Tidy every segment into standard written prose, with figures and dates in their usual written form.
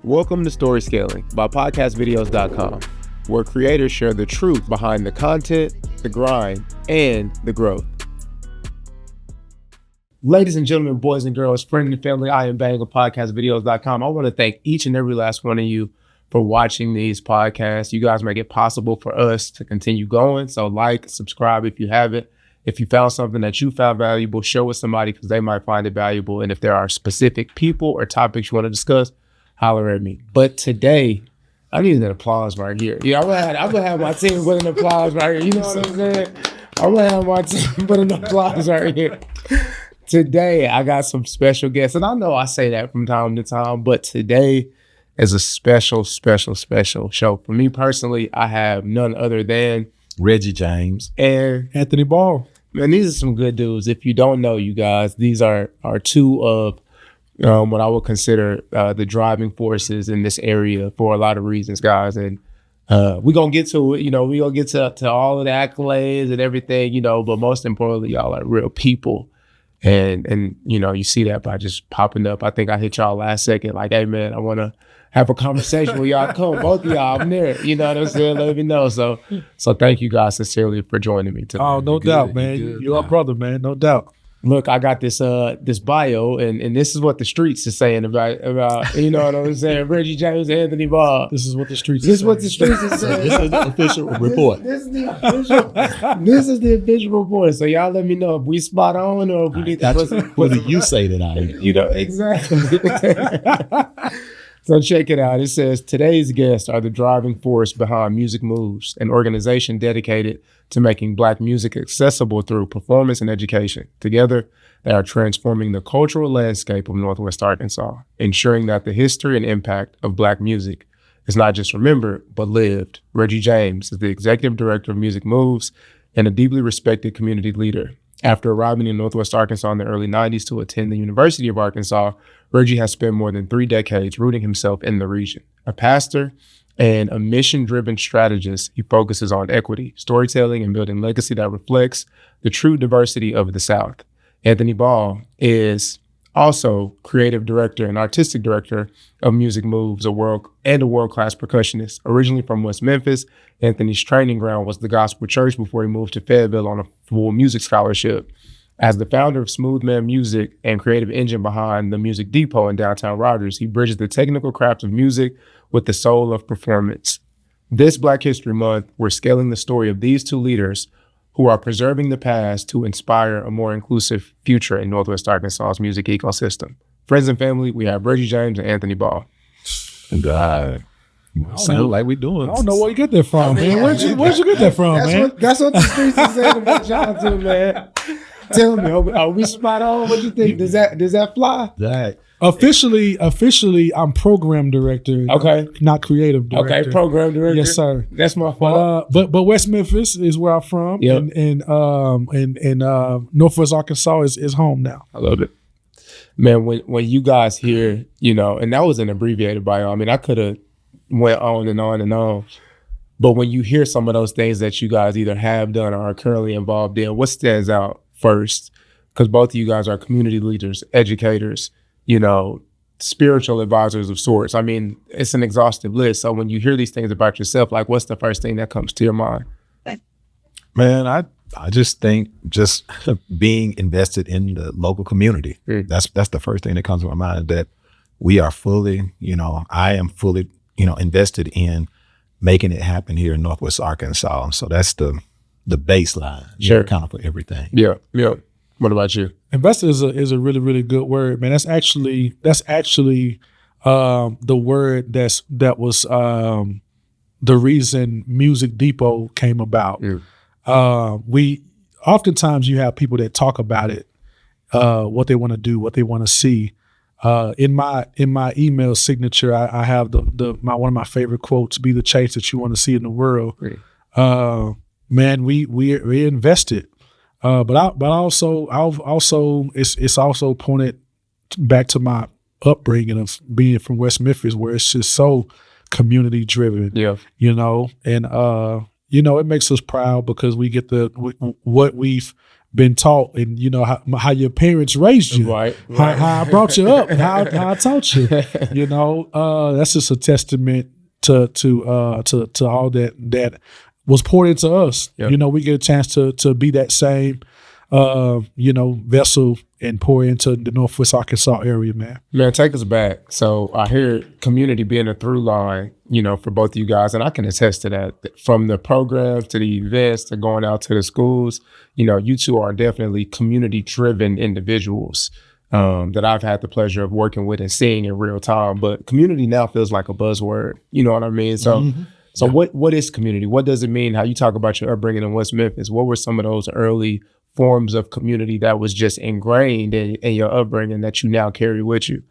Welcome to Story Scaling by podcastvideos.com, where creators share the truth behind the content, the grind, and the growth. Ladies and gentlemen, boys and girls, friends and family, I am Bang of podcastvideos.com. I want to thank each and every last one of you for watching these podcasts. You guys make it possible for us to continue going. So like, subscribe if you haven't. If you found something that you found valuable, share with somebody because they might find it valuable. And if there are specific people or topics you want to discuss, holler at me. But today, I need an applause right here. Yeah, I'm gonna have my team put an applause right here. You know what I'm saying? I'm gonna have my team put an applause right here. Today, I got some special guests. And I know I say that from time to time, but today is a special show. For me personally, I have none other than Reggie James and Anthony Ball. Man, these are some good dudes. If you don't know, you guys, these are two of what I would consider the driving forces in this area for a lot of reasons, guys. And we're going to get to it. We're going to get to all of the accolades and everything, but most importantly, y'all are real people. And you see that by just popping up. I think I hit y'all last second, like, hey, man, I want to have a conversation with y'all. Come, both of y'all, I'm there. You know what I'm saying? Let me know. So thank you guys sincerely for joining me today. Oh, no doubt, man. You're our brother, man. No doubt. Look, I got this bio, and this is what the streets is saying about you know what I'm saying, Reggie James and Anthony Ball. This is what the streets is saying. This is the official report. This is the official report. So y'all let me know if we spot on or if we need to. What do you say that I am? Exactly. So check it out. It says, today's guests are the driving force behind Music Moves, an organization dedicated to making Black music accessible through performance and education. Together, they are transforming the cultural landscape of Northwest Arkansas, ensuring that the history and impact of Black music is not just remembered, but lived. Reggie James is the executive director of Music Moves and a deeply respected community leader. After arriving in Northwest Arkansas in the early 90s to attend the University of Arkansas, Reggie has spent more than 3 decades rooting himself in the region. A pastor and a mission-driven strategist, he focuses on equity, storytelling, and building legacy that reflects the true diversity of the South. Anthony Ball is also creative director and artistic director of Music Moves, a world-class percussionist. Originally from West Memphis, Anthony's training ground was the Gospel Church before he moved to Fayetteville on a full music scholarship. As the founder of Smooth Man Music and creative engine behind the Music Depot in downtown Rogers, he bridges the technical craft of music with the soul of performance. This Black History Month, we're scaling the story of these two leaders who are preserving the past to inspire a more inclusive future in Northwest Arkansas's music ecosystem. Friends and family, we have Reggie James and Anthony Ball. God. Sound like we doing. I don't know where you get that from, man. Where'd you get that from, man? That's what the streets is saying about y'all too, man. Tell me, are we spot on? What do you think? Does that fly? That Officially, I'm program director. Okay. Not creative director. Okay, program director. Yes, sir. That's my fault. But West Memphis is where I'm from. Yep. And Northwest Arkansas is home now. I love it. Man, when you guys hear, and that was an abbreviated bio. I mean, I could have went on and on and on. But when you hear some of those things that you guys either have done or are currently involved in, what stands out first? Because both of you guys are community leaders, educators, spiritual advisors of sorts. I mean, it's an exhaustive list. So when you hear these things about yourself, like, what's the first thing that comes to your mind? Man, I just think just being invested in the local community. That's the first thing that comes to my mind, that we are fully, I am fully, invested in making it happen here in Northwest Arkansas. So that's the baseline, sure, kind of for everything. Yeah. What about you? Invested is a really, really good word, man. That's actually the word that was the reason Music Depot came about. We oftentimes you have people that talk about it, what they want to do, what they want to see. In my email signature, I have one of my favorite quotes: "Be the change that you want to see in the world." Man, we invested. But also it's also pointed back to my upbringing of being from West Memphis, where it's just so community driven. Yeah. And it makes us proud because we get what we've been taught, and you know how your parents raised you, Right. how I brought you up, how I taught you. You know, that's just a testament to all that was poured into us. Yep. You know, we get a chance to be that same you know, vessel and pour into the Northwest Arkansas area, man. Man, take us back. So I hear community being a through line, you know, for both of you guys, and I can attest to that. From the programs to the events to going out to the schools, you know, you two are definitely community-driven individuals that I've had the pleasure of working with and seeing in real time. But community now feels like a buzzword. You know what I mean? So, so what is community? What does it mean? How you talk about your upbringing in West Memphis? What were some of those early forms of community that was just ingrained in your upbringing that you now carry with you?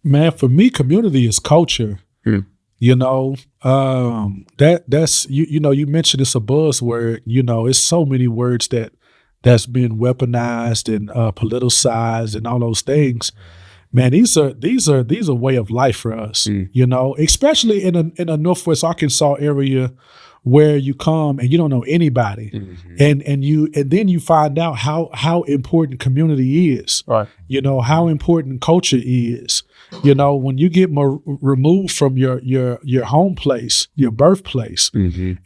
Man, for me, community is culture. You know, that's you know, you mentioned it's a buzzword. You know, it's so many words that's been weaponized and politicized and all those things. Man, these are way of life for us. You know, especially in a Northwest Arkansas area where you come and you don't know anybody, and then you find out how important community is. Right. You know how important culture is. You know, when you get more removed from your home place, your birthplace,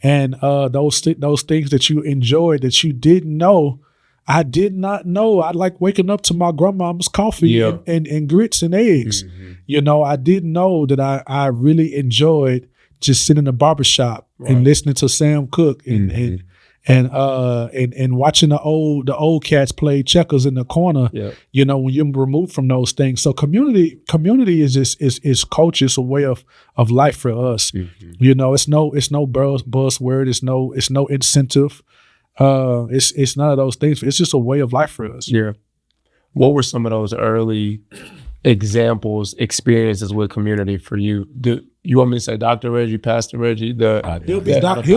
and those things that you enjoyed that you didn't know. I did not know. I like waking up to my grandmama's coffee and grits and eggs. You know, I didn't know that I really enjoyed just sitting in the barbershop and listening to Sam Cooke and watching the old cats play checkers in the corner. You know, when you're removed from those things. So community is just is culture. It's a way of life for us. You know, it's no buzzword. It's no incentive. It's none of those things. It's just a way of life for us. Yeah. What were some of those early examples, experiences with community for you? Do you want me to say Dr. Reggie, Pastor Reggie? He'll be Dr. How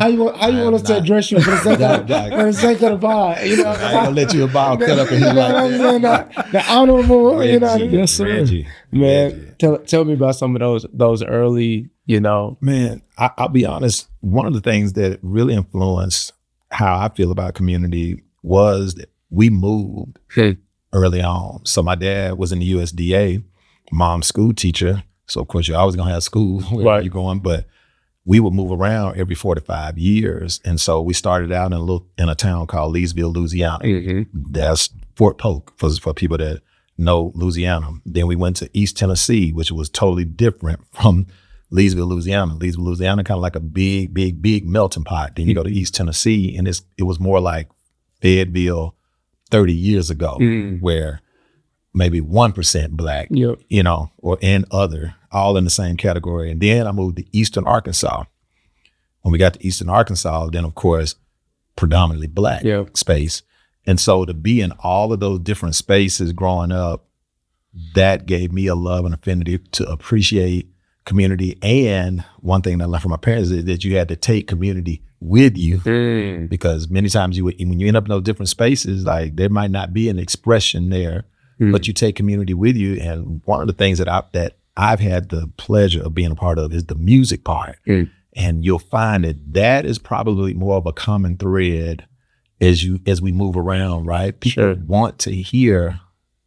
you want us to address you for the sake of the vibe? You know, I'm gonna let you a ball cut up in here like the honorable, you know. Yes, sir. Reggie. Man, tell me about some of those early, you know. Man, I'll be honest. One of the things that really influenced how I feel about community was that we moved early on. So my dad was in the USDA, mom's school teacher. So of course you're always gonna have school where you're going, but we would move around every 4 to 5 years. And so we started out in a town called Leesville, Louisiana. That's Fort Polk for people that know Louisiana. Then we went to East Tennessee, which was totally different from Leesville, Louisiana. Leesville, Louisiana, kind of like a big melting pot. Then you go to East Tennessee, and it was more like Fayetteville 30 years ago, where maybe 1% Black, you know, and other, all in the same category. And then I moved to Eastern Arkansas. When we got to Eastern Arkansas, then of course, predominantly Black space. And so to be in all of those different spaces growing up, that gave me a love and affinity to appreciate community. And one thing that I learned from my parents is that you had to take community with you, because many times when you end up in those different spaces, like there might not be an expression there, but you take community with you. And one of the things that I've had the pleasure of being a part of is the music part. And you'll find that is probably more of a common thread as we move around, right? People want to hear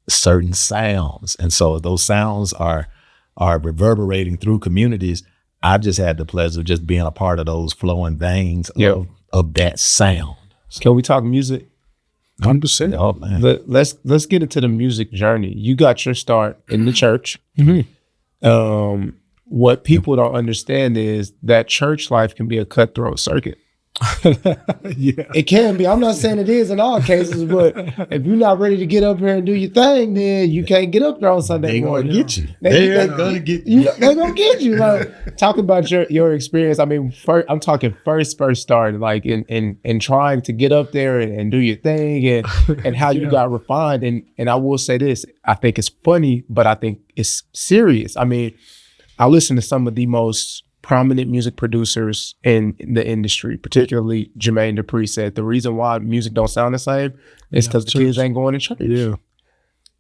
certain sounds. And so those sounds are reverberating through communities. I've just had the pleasure of just being a part of those flowing veins of that sound. Can we talk music? 100%. Oh, man. Let's get into the music journey. You got your start in the church. What people don't understand is that church life can be a cutthroat circuit. It can be. I'm not saying it is in all cases, but if you're not ready to get up here and do your thing, then you can't get up there on Sunday morning. They're gonna get you. They're gonna get you. Like, talk about your experience. I mean, I'm talking first start, like in trying to get up there and do your thing, and how you got refined. And I will say this: I think it's funny, but I think it's serious. I mean, I listen to some of the most prominent music producers in the industry, particularly Jermaine Dupri, said the reason why music don't sound the same is because the kids ain't going to church.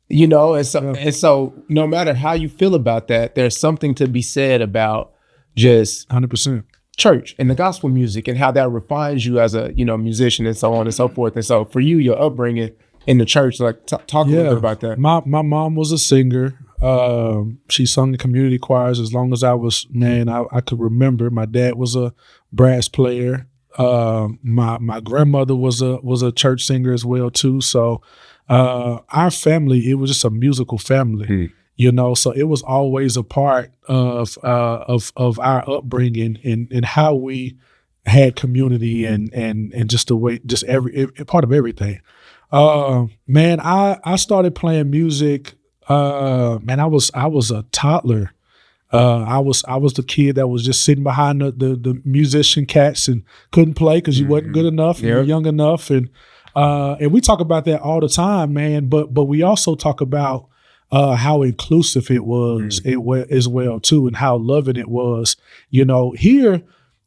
You know, and so no matter how you feel about that, there's something to be said about just 100% church and the gospel music and how that refines you as a, musician and so on and so forth. And so for you, your upbringing in the church, like talk a little bit about that. My mom was a singer. She sung in community choirs as long as I was, I could remember. My dad was a brass player. My grandmother was a church singer as well too. So our family, it was just a musical family. So it was always a part of our upbringing and how we had community and just the way, just every part of everything. I started playing music. I was a toddler. I was the kid that was just sitting behind the musician cats and couldn't play because you wasn't good enough and you were young enough. And we talk about that all the time, man. But we also talk about how inclusive it was as well too, and how loving it was. Here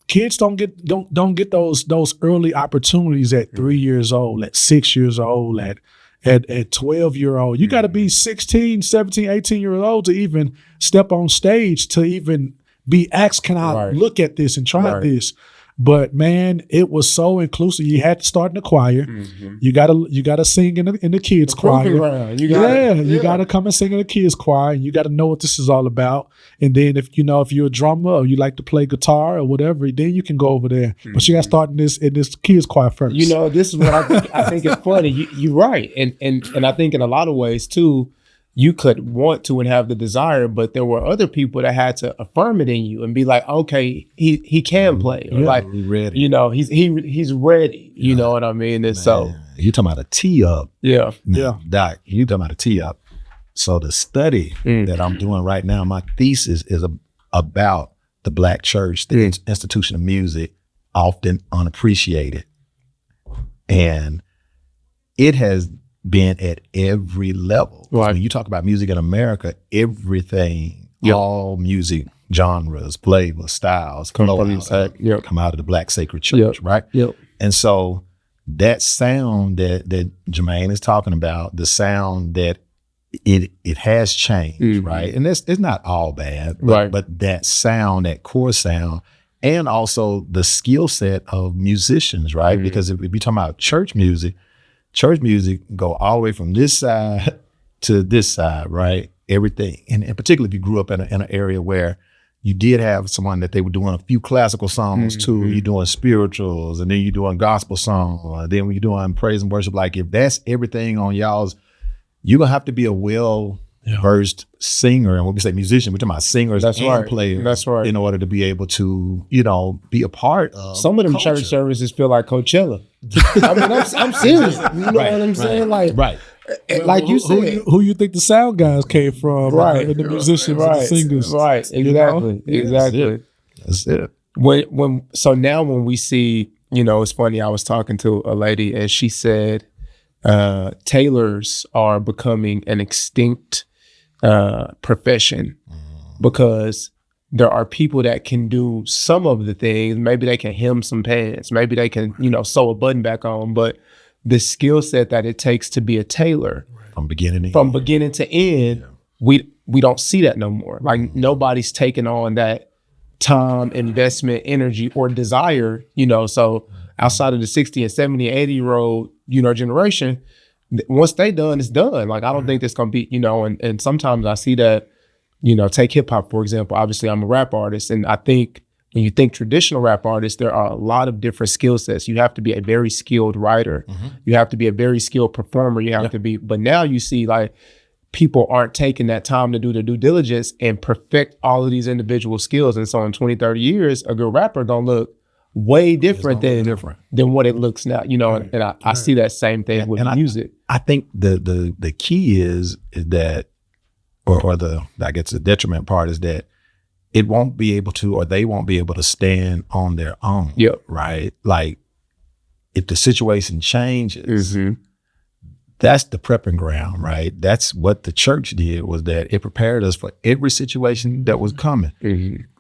kids don't get those early opportunities at 3 years old, at 6 years old, at 12-year-old. You got to be 16, 17, 18-year old to even step on stage, to even be asked, can I look at this and try this? But man, it was so inclusive. You had to start in the choir. You gotta sing in the kids' choir. You gotta come and sing in the kids' choir, and you gotta know what this is all about. And then if you're a drummer or you like to play guitar or whatever, then you can go over there. But you gotta start in this kids' choir first. This is what I think is funny. You're right, and I think in a lot of ways too, you could want to and have the desire, but there were other people that had to affirm it in you and be like, okay, he can play, or like, ready. He's ready. You know what I mean? And so you talking about a tee up? Yeah. Doc, you talking about a tee up? So the study that I'm doing right now, my thesis is about the Black church, the institution of music, often unappreciated, and it has been at every level. When you talk about music in America, everything, all music genres, flavors, styles come out of the Black sacred church, right? And so that sound that Jermaine is talking about, the sound that it has changed, right? And it's not all bad, but that sound, that core sound, and also the skill set of musicians, right? Because if we talking about church music go all the way from this side to this side, right? Everything. And particularly if you grew up in an area where you did have someone that they were doing a few classical songs too, you're doing spirituals, and then you're doing gospel songs, and then when you're doing praise and worship, like if that's everything on y'all's, you're gonna have to be a well-versed singer. And when we say musician, we're talking about singers and players. That's right. In order to be able to, be a part of some of them culture. Church services feel like Coachella. I mean, I'm serious. You know what I'm saying? Like you said, who you think the sound guys came from? Right. And the musicians, and the singers. Right. Exactly. That's it. When we see, it's funny. I was talking to a lady and she said, tailors are becoming an extinct profession because there are people that can do some of the things. Maybe they can hem some pants. Maybe they can, sew a button back on. But the skill set that it takes to be a tailor from beginning to end, we don't see that no more. Like nobody's taking on that time, investment, energy, or desire. So outside of the 60 and 70 and 80-year-old, generation, once they done, it's done. Like I don't think there's gonna be, and sometimes I see that. Take hip hop, for example. Obviously, I'm a rap artist. And I think when you think traditional rap artists, there are a lot of different skill sets. You have to be a very skilled writer. You have to be a very skilled performer. You have to be, but now you see like people aren't taking that time to do the due diligence and perfect all of these individual skills. And so in 20, 30 years, a good rapper gonna look way different than what it looks now, and I see that same thing with music. I think the key is that or the detriment part is that it won't be able to, or they won't be able to stand on their own. Right. Like if the situation changes, that's the prepping ground, right? That's what the church did, was that it prepared us for every situation that was coming.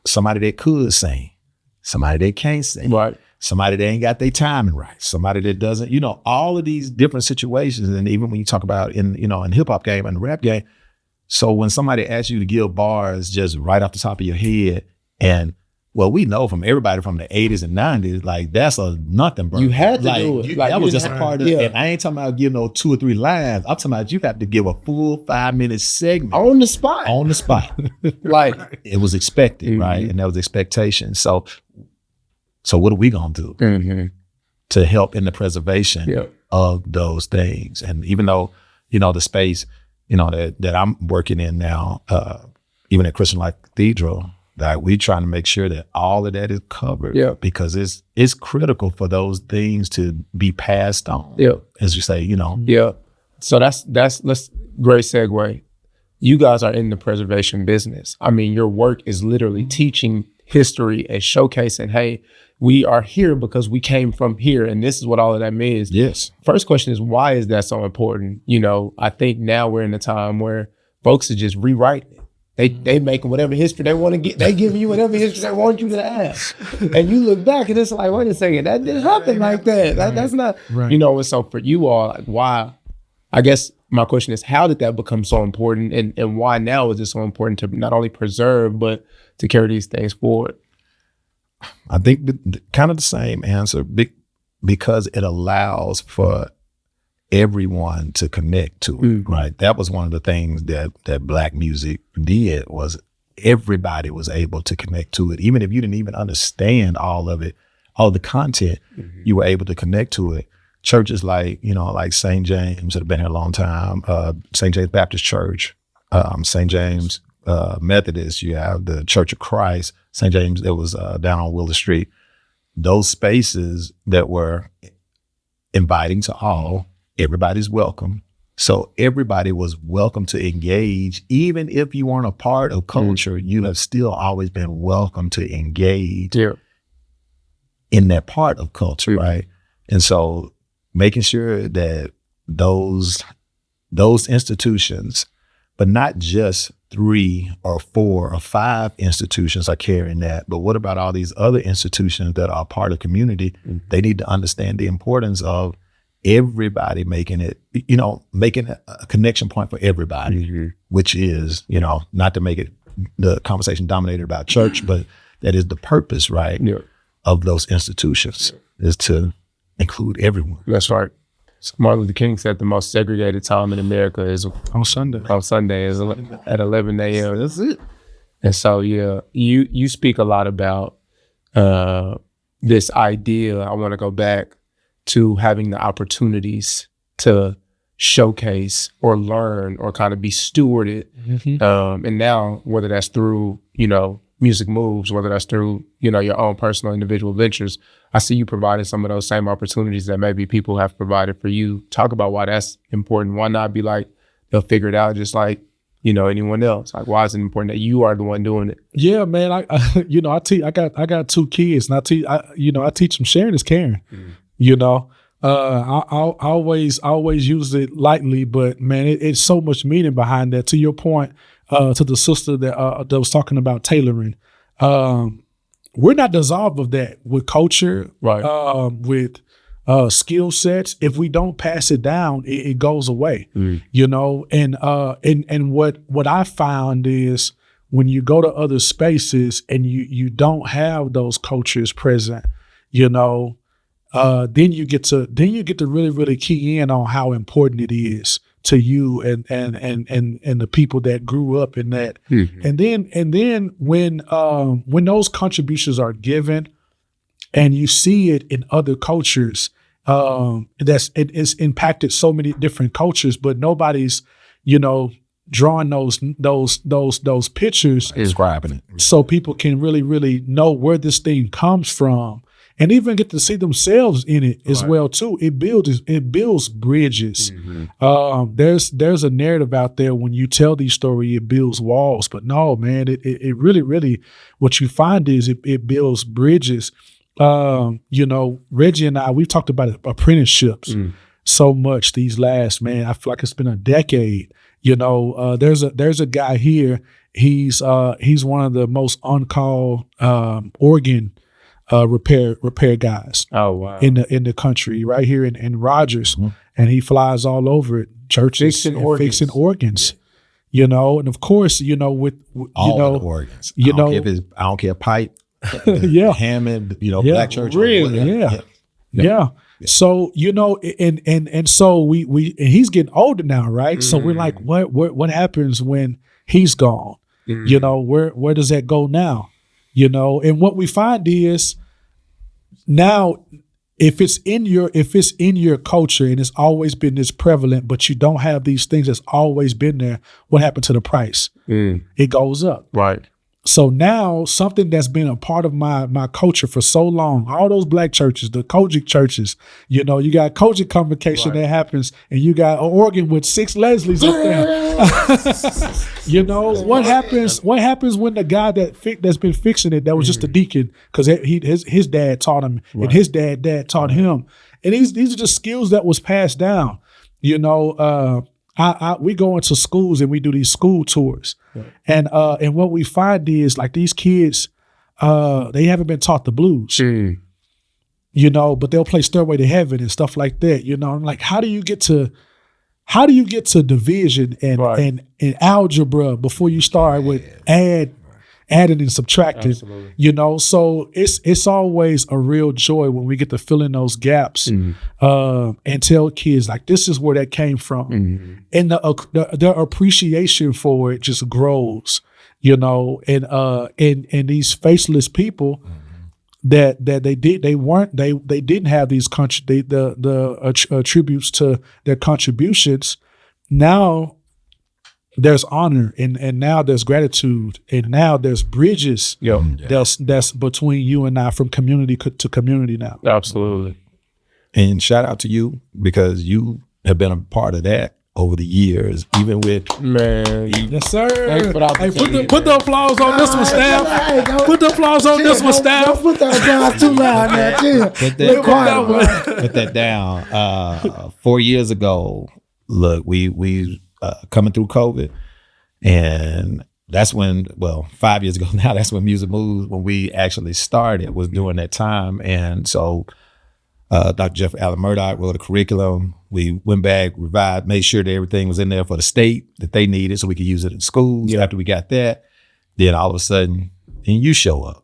Somebody that could sing, somebody that can't sing, right? Somebody that ain't got their timing right, somebody that doesn't, all of these different situations. And even when you talk about in hip hop game and the rap game, so when somebody asks you to give bars just right off the top of your head, and Well, we know from everybody from the 80s and 90s, like that's a nothing burger. You had to like, do it. That was just a part of it. Yeah. And I ain't talking about giving no 2 or 3 lines. I'm talking about you have to give a full 5-minute segment. On the spot. On the spot. Like it was expected, right? And that was expectation. So what are we going to do to help in the preservation of those things? And even though, the space, that I'm working in now, even at Christian Life Cathedral, that we trying to make sure that all of that is covered because it's critical for those things to be passed on. Yeah. As you say, Yeah. So that's great segue. You guys are in the preservation business. I mean, your work is literally teaching history and showcasing, hey, we are here because we came from here, and this is what all of that means. Yes. First question is, why is that so important? I think now we're in a time where folks are just rewriting it. They making whatever history they want to get. They giving you whatever history they want you to have. And you look back and it's like, wait a second, that didn't happen like that. That's not, and so for you all, like, why? I guess my question is, how did that become so important? And why now is it so important to not only preserve, but to carry these things forward? I think kind of the same answer, because it allows for everyone to connect to it, right? That was one of the things that Black music did, was everybody was able to connect to it. Even if you didn't even understand all of it, all the content, you were able to connect to it. Churches like St. James that have been here a long time, St. James Baptist Church, St. James Methodist, you have the Church of Christ, St. James that was down on Willow Street. Those spaces that were inviting to all, everybody's welcome. So everybody was welcome to engage. Even if you weren't a part of culture, you have still always been welcome to engage in that part of culture, right? And so making sure that those institutions, but not just 3 or 4 or 5 institutions are carrying that, but what about all these other institutions that are part of community? They need to understand the importance of everybody making it, making a connection point for everybody, which is, not to make it the conversation dominated about church, but that is the purpose, right, of those institutions, is to include everyone. That's right. So Martin Luther King said the most segregated time in America is on Sunday. On Sunday is at 11 a.m. That's it. And so, you speak a lot about this idea. I want to go back to having the opportunities to showcase or learn or kind of be stewarded. And now, whether that's through, Music Moves, whether that's through, your own personal individual ventures, I see you providing some of those same opportunities that maybe people have provided for you. Talk about why that's important. Why not be like, they'll figure it out just like, anyone else? Like, why is it important that you are the one doing it? Yeah, man. I got 2 kids, and I teach them sharing is caring. I always use it lightly, but man, it's so much meaning behind that. To your point, to the sister that was talking about tailoring, we're not dissolved of that with culture, right? With skill sets. If we don't pass it down, it goes away. And what I found is, when you go to other spaces and you don't have those cultures present, then you get to really, really key in on how important it is to you and the people that grew up in that. And then when those contributions are given and you see it in other cultures, it's impacted so many different cultures, but nobody's, drawing those pictures, describing it, so people can really, really know where this thing comes from. And even get to see themselves in it as well too. It builds bridges. There's a narrative out there when you tell these stories, it builds walls. But no, man, it really, really, what you find is it builds bridges. Reggie and I, we've talked about apprenticeships so much these last, man, I feel like it's been a decade. There's a guy here. He's one of the most on-call organ repair guys. Oh wow! In the country, right here in Rogers, and he flies all over it, churches fixing organs. And of course, with all the organs. I don't care pipe, Yeah. Hammond, Yeah. black church. Really? Yeah. So, and so we and he's getting older now, right? So we're like, what happens when he's gone? Where does that go now? And what we find is now, if it's in your culture and it's always been this prevalent, but you don't have these things that's always been there, what happened to the price? It goes up. Right. So now something that's been a part of my culture for so long, all those black churches, the Kojic churches, you got Kojic convocation that happens, and you got an organ with 6 Leslies up there. What happens when the guy that's been fixing it, that was just a deacon, because his dad taught him, and his dad taught him. And these are just skills that was passed down. We go into schools and we do these school tours, and what we find is, like, these kids, they haven't been taught the blues, but they'll play Stairway to Heaven and stuff like that. I'm like, how do you get to division and algebra before you start with adding and subtracting? Absolutely. So it's always a real joy when we get to fill in those gaps and tell kids, like, this is where that came from, and the appreciation for it just grows, and these faceless people that they didn't have these attributes to their contributions. Now there's honor, and now there's gratitude, and now there's bridges that's between you and I, from community to community now. Absolutely. And shout out to you, because you have been a part of that over the years, even with Yes, sir. Thanks for the opportunity, put the applause on this one, staff. Put the applause on this one, staff. Don't put that applause too loud now, chill. Put that down. 4 years ago, look, we coming through COVID, and that's when, 5 years ago now, that's when Music Moves, when we actually started, was during that time. And so Dr. Jeff Allen Murdoch wrote a curriculum. We went back, revised, made sure that everything was in there for the state that they needed so we could use it in schools. After we got that, then all of a sudden, then you show up.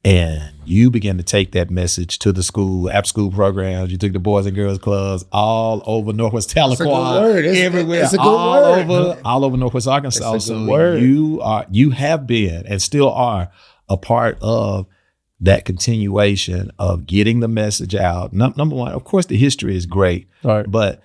And you begin to take that message to the school, after school programs. You took the Boys and Girls Clubs all over Northwest Tahlequah, everywhere, it's a good word. all over Northwest Arkansas. So word. you have been and still are a part of that continuation of getting the message out. Number one, of course, the history is great, but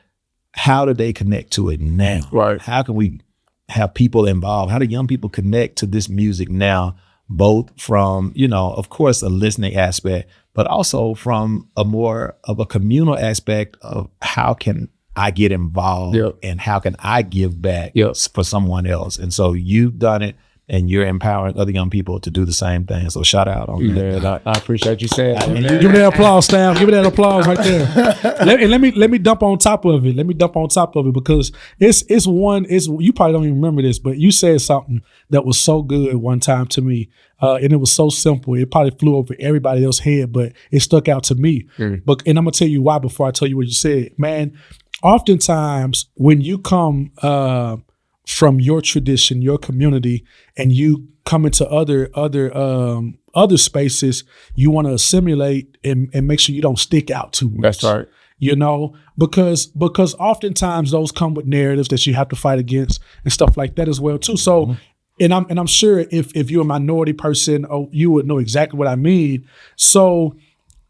how do they connect to it now? Right. How can we have people involved? How do young people connect to this music now? Both from, of course, a listening aspect, but also from a more of a communal aspect of how can I get involved and how can I give back for someone else. And so you've done it, and you're empowering other young people to do the same thing. So shout out on that. Man, I appreciate you saying that. Give me that applause, Stam. Give me that applause right there. Let me dump on top of it. Let me dump on top of it, because it's you probably don't even remember this, but you said something that was so good one time to me. And it was so simple. It probably flew over everybody else's head, but it stuck out to me. And I'm gonna tell you why before I tell you what you said. Man, oftentimes when you come from your tradition, your community, and you come into other spaces, you want to assimilate and make sure you don't stick out too much. That's right. Because oftentimes those come with narratives that you have to fight against and stuff like that as well too. So, and I'm sure if you're a minority person, you would know exactly what I mean. So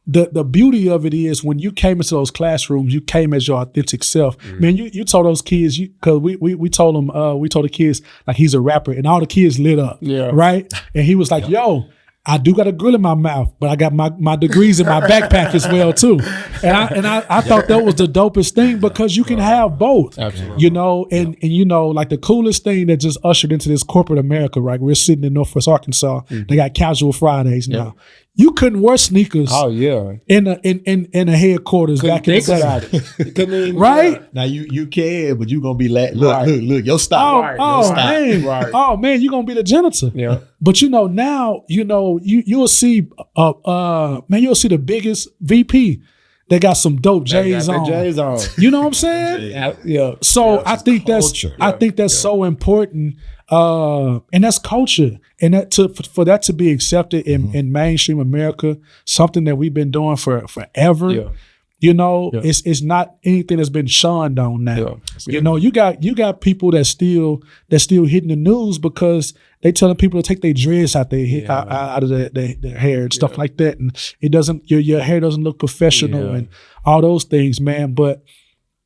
the beauty of it is, when you came into those classrooms, you came as your authentic self. Man, you told those kids, because we told the kids, like, he's a rapper, and all the kids lit up. Yeah. Right? And he was like, yo, I do got a grill in my mouth, but I got my degrees in my backpack as well too. And I thought that was the dopest thing, because you can have both. Absolutely. And like the coolest thing that just ushered into this corporate America, right? We're sitting in Northwest Arkansas. They got casual Fridays now. You couldn't wear sneakers. Oh yeah. In a headquarters back in the day. Right? Now you can, but you gonna be look, your style. Oh man, you gonna be the janitor. Yeah. But now you'll see you'll see the biggest VP. They got some dope J's on. You know what I'm saying? Yeah. So I think that's so important. And that's culture. And for that to be accepted in mainstream America, something that we've been doing forever. Yeah. You know, it's not anything that's been shunned on now. Yeah. You know, you got people that still hitting the news because they telling people to take their dreads out out of their hair and stuff like that, and it doesn't your hair doesn't look professional and all those things, man. But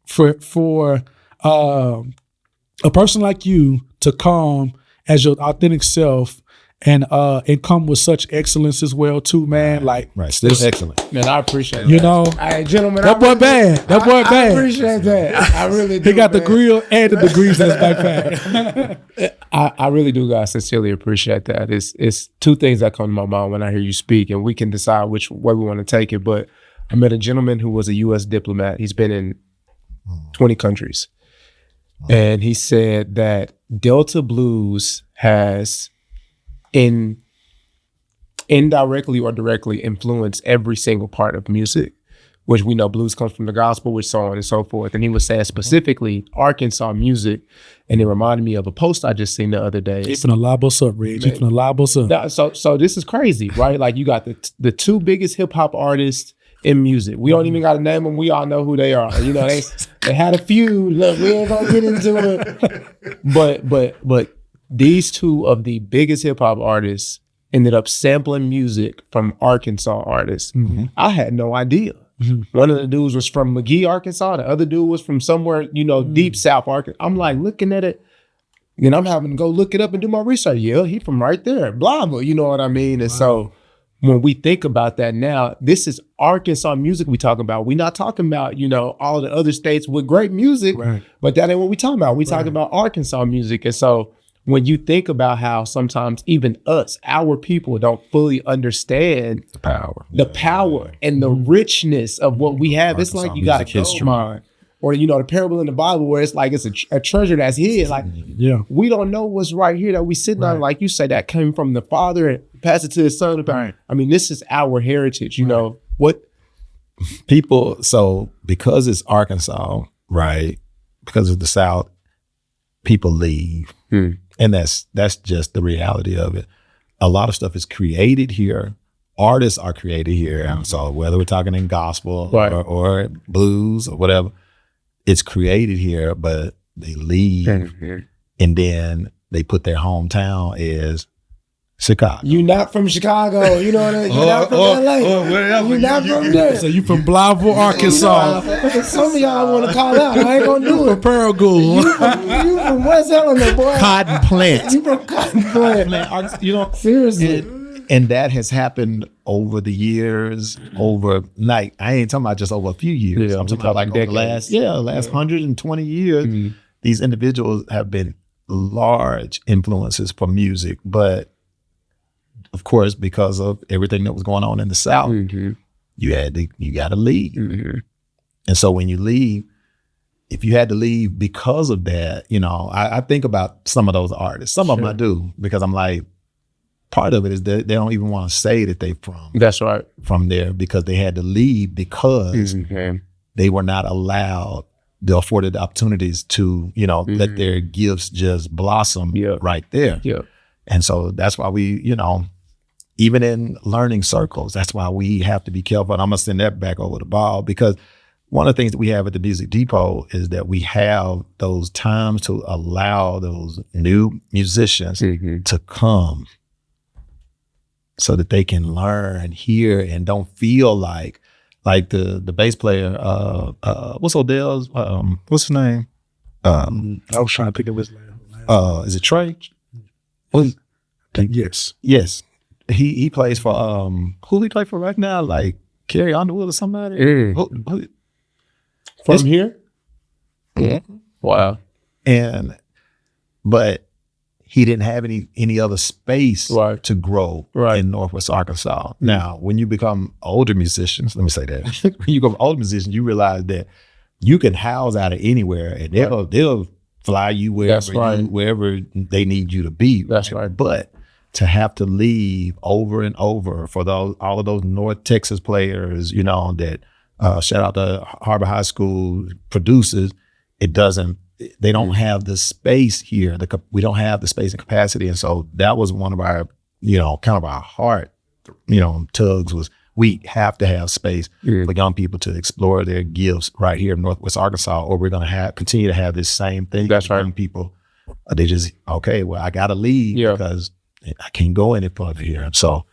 for a person like you to come as your authentic self and come with such excellence as well too, man. Like Still excellent. Man, I appreciate that. You know, Hey, gentlemen, that boy bad. That boy I bad. appreciate that. I really do. He got the man. grill and the degrees in his backpack. I really do, guys. Sincerely appreciate that. It's two things that come to my mind when I hear you speak, and we can decide which way we want to take it. But I met a gentleman who was a U.S. diplomat. He's been in 20 countries, and he said that Delta blues has indirectly or directly influenced every single part of music, which we know blues comes from the gospel, which so on and so forth. And he was saying specifically Arkansas music, and it reminded me of a post I just seen the other day. He finna lob us up, Reg. He finna lob us up. So this is crazy, right? Like you got the two biggest hip hop artists in music. We don't even got to name them. We all know who they are. You know, they had a feud. Look, we ain't gonna get into it. But these two of the biggest hip hop artists ended up sampling music from Arkansas artists. I had no idea. One of the dudes was from McGee, Arkansas. The other dude was from somewhere, deep South Arkansas. I'm like looking at it, and I'm having to go look it up and do my research. Yeah, he from right there, blah, blah. You know what I mean? And so when we think about that now, this is Arkansas music we talking about. We're not talking about, all the other states with great music, but that ain't what we talking about. We talking about Arkansas music. And so when you think about how sometimes even us, our people don't fully understand the power and the richness of what we have. It's like you got a gold mine, or the parable in the Bible where it's like it's a treasure that's hid. Like we don't know what's right here that we sitting on. Like you say, that came from the Father and passed it to His Son. I mean, this is our heritage. You know what people. So because it's Arkansas, right? Because of the South, people leave. And that's just the reality of it. A lot of stuff is created here. Artists are created here. So whether we're talking in gospel or blues or whatever, it's created here, but they leave and then they put their hometown as Chicago. You not from Chicago, you know what I mean? You not from LA. You not from there. So you from Blytheville, Arkansas. Some of y'all want to call out. I ain't gonna do it. Paragould. You from West Helena, boy. Cotton plant. You from Cotton Plant. Seriously. And that has happened over the years, I ain't talking about just over a few years. I'm talking about like over the last 120 years. These individuals have been large influences for music, but of course, because of everything that was going on in the South, you got to leave. And so when you leave, if you had to leave because of that, I think about some of those artists. Some of them I do, because I'm like, part of it is that they don't even want to say that they from there, because they had to leave because they were not allowed the afforded opportunities to, let their gifts just blossom right there. And so that's why we, even in learning circles, that's why we have to be careful. And I'm going to send that back over the ball, because one of the things that we have at the Music Depot is that we have those times to allow those new musicians to come so that they can learn here and don't feel like the bass player, what's Odell's, what's his name? I was trying to think of his name. Is it Trey? Yes. Yes. He plays for who he play for right now? Like Carrie Underwood or somebody? From here? Wow. But he didn't have any other space to grow in Northwest Arkansas. Now, when you become older musicians, let me say that. When you become older musicians, you realize that you can house out of anywhere, and they'll fly you wherever they need you to be. That's right. But to have to leave over and over for all of those North Texas players, that shout out to Harbor High School producers, it doesn't they don't have the space here. We don't have the space and capacity. And so that was one of our, kind of our heart, tugs was we have to have space for young people to explore their gifts right here in Northwest Arkansas, or we're going to continue to have this same thing. That's right. Young people, they just, okay, well, I got to leave because I can't go any further here. And so,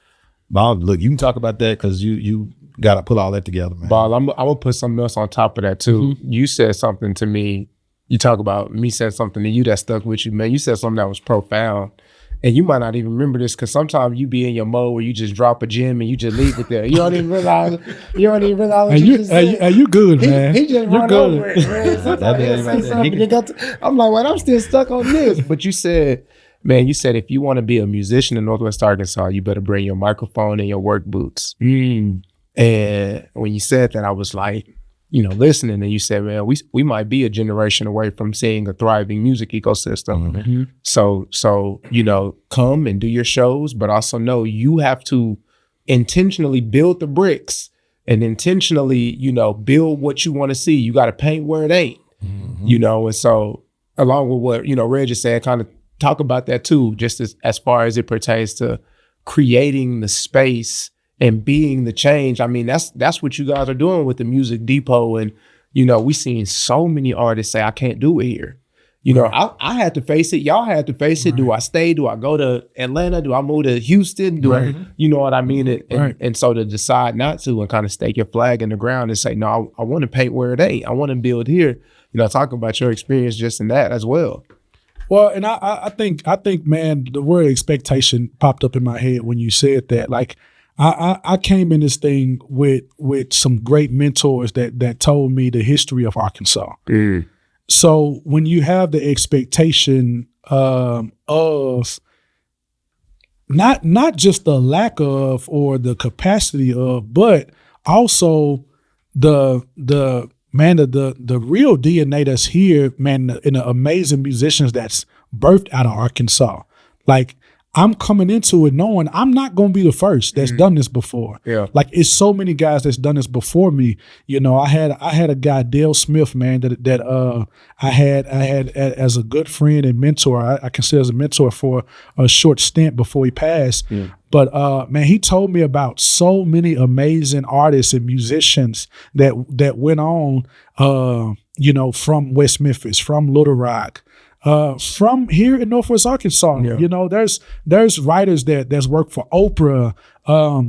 Bob, look, you can talk about that because you got to put all that together, man. Bob, I'm going to put something else on top of that too. You said something to me. You talk about me said something to you that stuck with you, man. You said something that was profound. And you might not even remember this because sometimes you be in your mode where you just drop a gem and you just leave it there. You don't even realize what you just said. You good, man. He just run over it, man. I'm like, well, I'm still stuck on this. But you said, if you want to be a musician in Northwest Arkansas, you better bring your microphone and your work boots. And when you said that, I was like, listening, and you said, man, we might be a generation away from seeing a thriving music ecosystem. So, come and do your shows, but also know you have to intentionally build the bricks and intentionally, build what you want to see. You got to paint where it ain't, and so along with what, Reg is saying, kind of talk about that too, just as far as it pertains to creating the space and being the change. I mean, that's what you guys are doing with the Music Depot. And, we seen so many artists say, I can't do it here. I had to face it. Y'all had to face it. Do I stay? Do I go to Atlanta? Do I move to Houston? You know what I mean? And so to decide not to and kind of stake your flag in the ground and say, no, I want to paint where it ain't. I want to build here. Talk about your experience just in that as well. Well, and I think, man, the word expectation popped up in my head when you said that. Like, I came in this thing with some great mentors that told me the history of Arkansas. So when you have the expectation of not just the lack of or the capacity of, but also the real DNA that's here, man, in the amazing musicians that's birthed out of Arkansas. Like, I'm coming into it knowing I'm not going to be the first that's done this before. Yeah. Like, it's so many guys that's done this before me. I had a guy, Dale Smith, man, that I had as a good friend and mentor. I consider as a mentor for a short stint before he passed. Yeah. But man, he told me about so many amazing artists and musicians that went on, from West Memphis, from Little Rock, from here in Northwest Arkansas. There's writers that's worked for Oprah.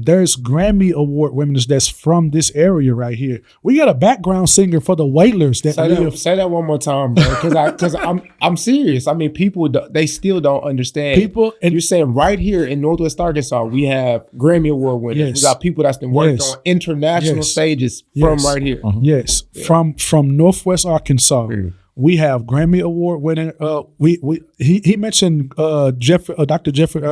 There's Grammy Award winners that's from this area right here. We got a background singer for the Wailers that say that one more time, bro, because I'm serious. I mean, people they still don't understand. And you're saying right here in Northwest Arkansas, we have Grammy Award winners. Yes. We got people that's been worked on international stages from right here. Yes, from Northwest Arkansas. We have Grammy Award winning. He mentioned Dr. Jeffrey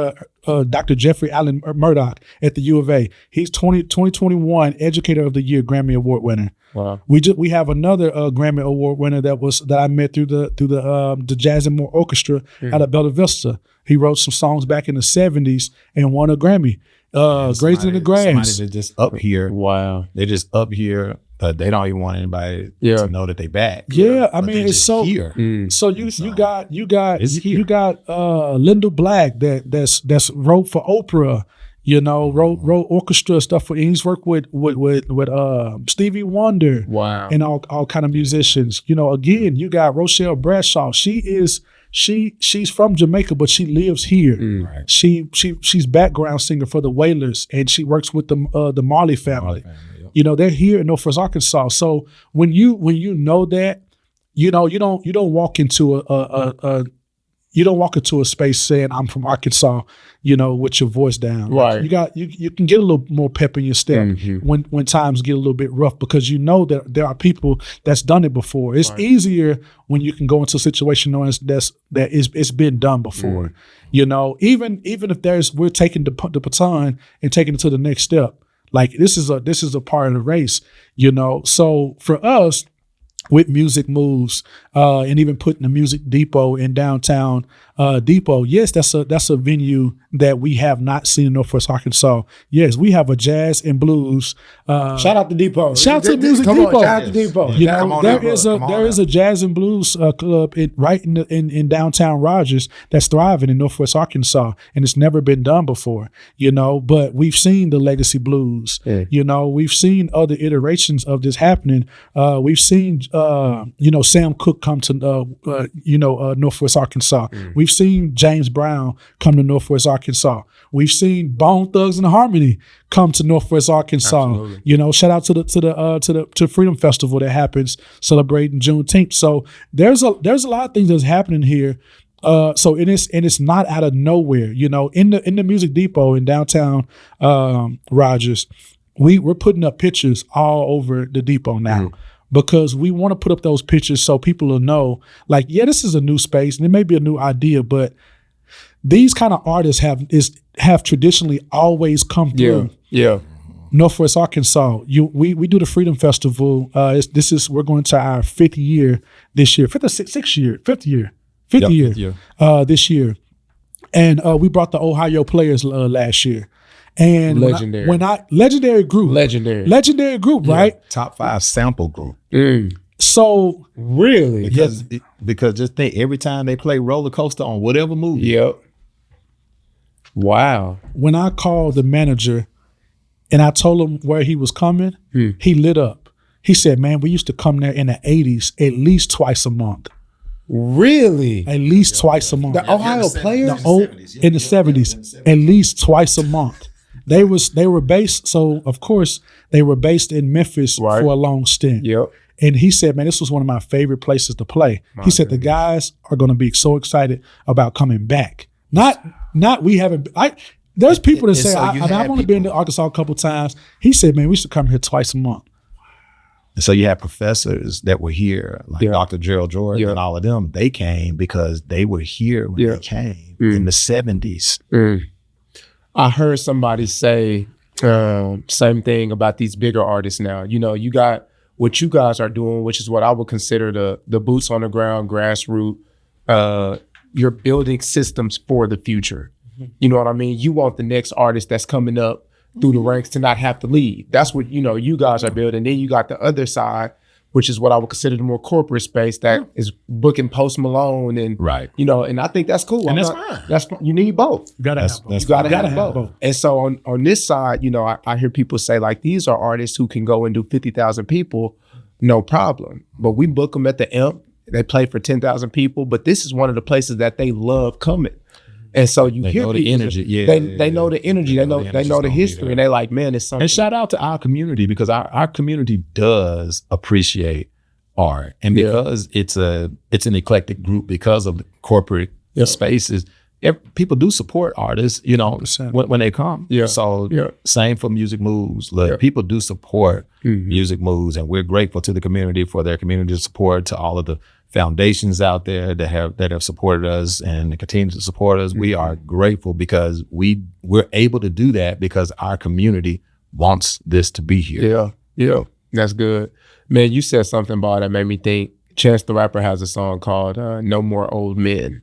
Allen Murdoch at the U of A. He's 2021 Educator of the Year Grammy Award winner. Wow. We have another Grammy Award winner that I met through the Jazz and More Orchestra out of Bella Vista. He wrote some songs back in the 70s and won a Grammy. Grazing in the Grass. Somebody that's just up here. Wow. They're just up here. They don't even want anybody to know that they back. Yeah, I mean, it's so here. So you got Linda Black that's wrote for Oprah. Wrote orchestra stuff for. He's worked with Stevie Wonder. Wow. And all kind of musicians. Again, you got Rochelle Bradshaw. She's from Jamaica, but she lives here. Right. She's background singer for the Wailers, and she works with the Marley family. They're here in Northwest Arkansas. So when you know that, you don't walk into a space saying I'm from Arkansas, with your voice down. Right. You can get a little more pep in your step when times get a little bit rough, because that there are people that's done it before. It's easier when you can go into a situation knowing it's been done before. Even if we're taking the baton and taking it to the next step. Like, this is a part of the race, So for us, with Music Moves, and even putting the Music Depot in downtown Depot, yes, that's a venue that we have not seen in Northwest Arkansas. Yes, we have a jazz and blues. Shout out to Depot. Shout out to Music Come Depot. on, shout out to Depot. You Come know, on there now, is bro. Come on a jazz and blues club right in downtown Rogers that's thriving in Northwest Arkansas, and it's never been done before. You know, but we've seen the legacy blues. Yeah. You know, we've seen other iterations of this happening. We've seen Sam Cooke come to Northwest Arkansas. We've seen James Brown come to Northwest Arkansas. We've seen Bone Thugs and Harmony come to Northwest Arkansas. Absolutely. You know, shout out to the Freedom Festival that happens celebrating Juneteenth. So there's a lot of things that's happening here. So it's not out of nowhere. You know, in the Music Depot in downtown Rogers, we're putting up pictures all over the depot now. Because we want to put up those pictures so people will know, like, yeah, this is a new space and it may be a new idea, but these kind of artists have traditionally always come through. Yeah. Northwest Arkansas. We do the Freedom Festival. We're going to our fifth year this year, fifth year this year, and we brought the Ohio players last year. And Legendary. Legendary group, right? Top 5 sample group. So Really? Because just think, every time they play Roller Coaster on whatever movie. Yep. Wow. when I called the manager and I told him where he was coming, he lit up. He said, "Man, we used to come there in the 80s at least twice a month. Really? At least twice a month. The Ohio players? In the 70s, at least twice a month. They were based, so of course they were based in Memphis Right. for a long stint. Yep. And he said, "Man, this was one of my favorite places to play." He said the guys are going to be so excited about coming back. Not we haven't. There's people that say, so you I've had only been to Arkansas a couple times. He said, "Man, we should come here twice a month." And so you have professors that were here, like Yeah. Dr. Gerald Jordan Yeah. and all of them. They came because they were here when Yeah. they came in the 70s. I heard somebody say same thing about these bigger artists now. You know, you got what you guys are doing, which is what I would consider the boots on the ground, grassroots. You're building systems for the future. You know what I mean? You want the next artist that's coming up through the ranks to not have to leave. That's what, you guys are building. Then you got the other side, which is what I would consider the more corporate space that is booking Post Malone and, Right. and I think that's cool. And That's fine. You need both. You gotta That's- have both. that's You gotta Gotta have have both. both. And so on this side, I hear people say, like, these are artists who can go and do 50,000 people, no problem. But we book them at the Imp. They play for 10,000 people, but this is one of the places that they love coming. And so you They hear know the people- energy. Yeah, they know the energy. They know energy's the gonna be history, there. and they like, man, it's something. And shout out to our community, because our community does appreciate art, and Yeah. because it's an eclectic group, because of the corporate Yeah. spaces. People do support artists, 100%. when they come. Yeah. So Yeah. same for Music Moves. Look, Yeah. people do support Mhm. Music Moves, and we're grateful to the community for their community support, to all of the foundations out there that have supported us and continue to support us. We are grateful because we're able to do that because our community wants this to be here. Yeah, that's good. Man, you said something about that made me think. Chance the Rapper has a song called No More Old Men.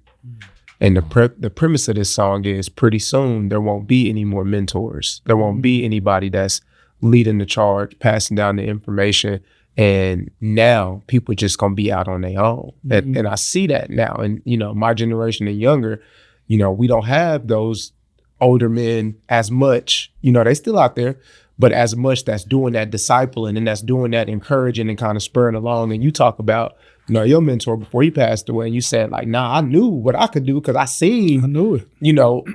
And the premise of this song is, pretty soon there won't be any more mentors. There won't be anybody that's leading the charge, passing down the information. And now people just gonna be out on their own. And I see that now. And, my generation and younger, we don't have those older men as much. They still out there, but as much that's doing that discipling and that's doing that encouraging and kind of spurring along. And you talk about, your mentor before he passed away, and you said, like, nah, I knew what I could do because I seen, I knew it.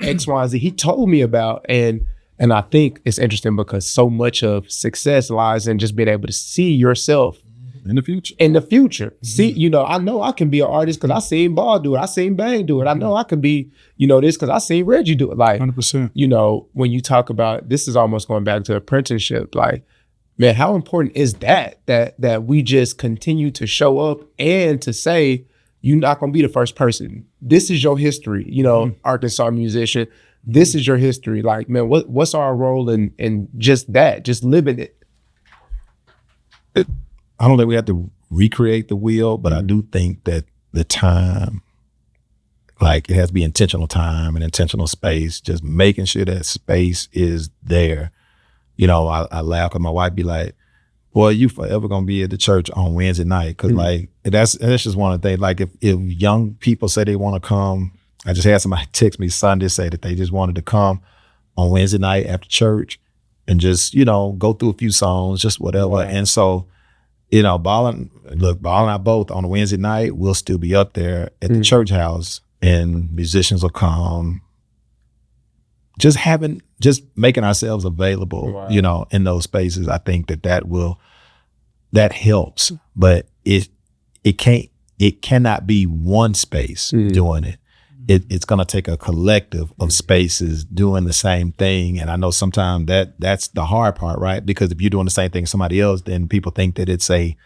X, Y, and Z. He told me about. And I think it's interesting because so much of success lies in just being able to see yourself In the future. in the future. See, I know I can be an artist because I seen Ball do it. I seen Bang do it. I know I can be, this because I seen Reggie do it. Like, 100%. when you talk about, this is almost going back to apprenticeship, like, man, how important is that we just continue to show up and to say, you're not going to be the first person. This is your history, Arkansas musician. This is your history. Like, man, what's our role in just that, just living it? I don't think we have to recreate the wheel, but I do think that the time Like it has to be intentional time and intentional space, just making sure that space is there. You know, I laugh because my wife be like, boy, you forever gonna be at the church on Wednesday night. Cause like, that's just one of the things. Like if young people say they want to come, I just had somebody text me Sunday, say that they just wanted to come on Wednesday night after church and just, you know, go through a few songs, just whatever. Wow. And so, you know, Ball and I both on a Wednesday night, we'll still be up there at the church house. And musicians will come, just making ourselves available, you know, in those spaces. I think that helps, but it cannot be one space doing it. It's going to take a collective of spaces doing the same thing. And I know sometimes that's the hard part, right? Because if you're doing the same thing as somebody else, then people think that it's a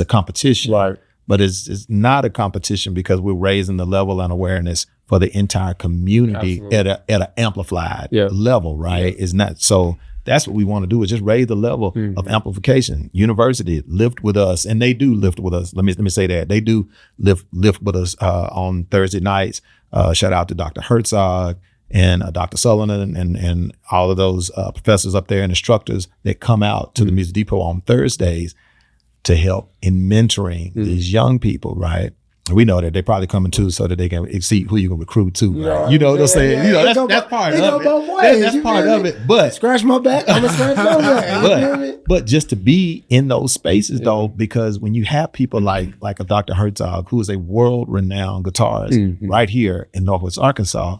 competition. Right. But it's not a competition because we're raising the level and awareness for the entire community at an amplified level, right? It's not, so that's what we want to do, is just raise the level of amplification. University lift with us, and they do lift with us. Let me say that they do lift with us on Thursday nights. Shout out to Dr. Herzog and Dr. Sullivan and all of those professors up there and instructors that come out to the Music Depot on Thursdays to help in mentoring these young people, right? We know that they're probably coming too so that they can see who you can recruit too, right? You know what I'm saying? You know, that's part of it. That's part of it. But scratch my back, I'm gonna scratch your back. But just to be in those spaces though, because when you have people like a Dr. Herzog, who is a world-renowned guitarist right here in Northwest Arkansas,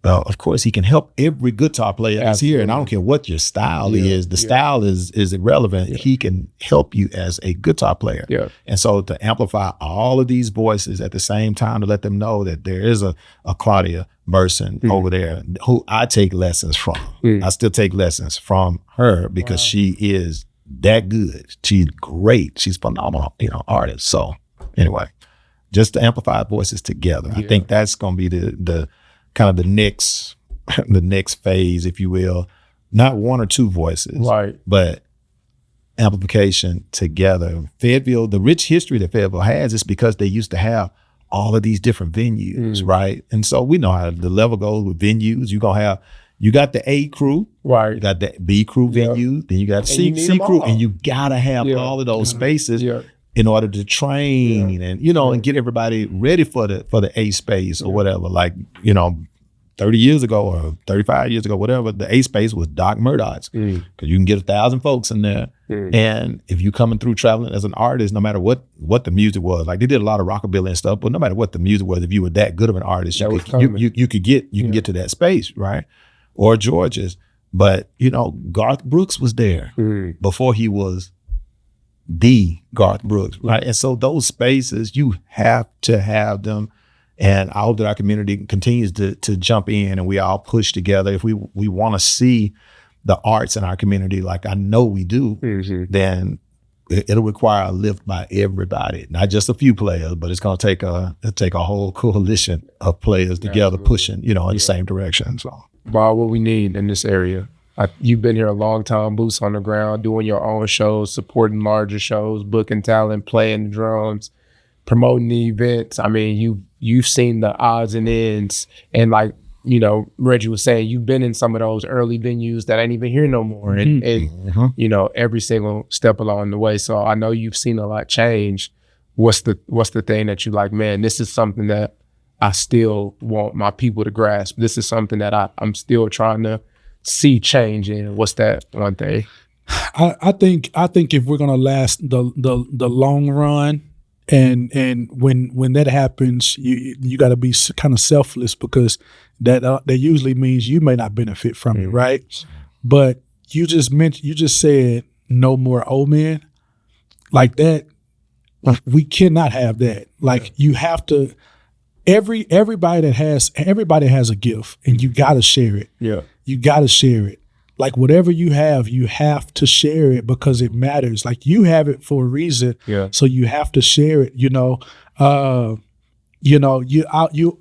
well, of course, he can help every guitar player that's here. And I don't care what your style is. The style is irrelevant. He can help you as a guitar player. Yeah. And so to amplify all of these voices at the same time, to let them know that there is a Claudia Burson over there who I take lessons from. I still take lessons from her because she is that good. She's great. She's phenomenal, artist. So anyway, just to amplify voices together. I think that's going to be the kind of the next phase, if you will. Not one or two voices, right? But amplification together. Fayetteville, the rich history that Fayetteville has is because they used to have all of these different venues, right? And so we know how the level goes with venues. You got the A crew, right? You got the B crew venue, then you got C crew, and you gotta have all of those spaces in order to train and and get everybody ready for the A space or whatever. Like 30 years ago or 35 years ago, whatever, the A space was Doc Murdoch's because you can get 1,000 folks in there. And if you coming through traveling as an artist, no matter what the music was, like they did a lot of rockabilly and stuff, but no matter what the music was, if you were that good of an artist, you can get to that space, right? Or George's. But Garth Brooks was there before he was the Garth Brooks, right? And so those spaces, you have to have them. And I hope that our community continues to jump in and we all push together. If we want to see the arts in our community, like I know we do, then it'll require a lift by everybody, not just a few players, but it's going to take a whole coalition of players together pushing, in the same direction. So, Bob, what we need in this area. You've been here a long time, boots on the ground, doing your own shows, supporting larger shows, booking talent, playing the drums, promoting the events. I mean, you've seen the odds and ends, and like Reggie was saying, you've been in some of those early venues that ain't even here no more, and every single step along the way. So I know you've seen a lot change. What's the thing that you like? Man, this is something that I still want my people to grasp. This is something that I'm still trying to see change in. What's that one thing? I think if we're gonna last the long run, and when that happens, you got to be kind of selfless, because that usually means you may not benefit from it, right? But you just said no more old men like that. We cannot have that. Like you have to. Everybody has a gift, and you got to share it. Yeah. You got to share it. Like whatever you have to share it because it matters. Like you have it for a reason. Yeah. So you have to share it.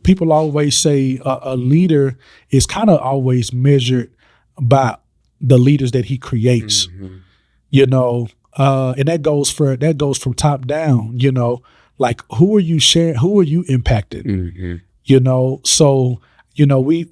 People always say a leader is kind of always measured by the leaders that he creates. And that goes from top down. Like who are you sharing? Who are you impacting? So, we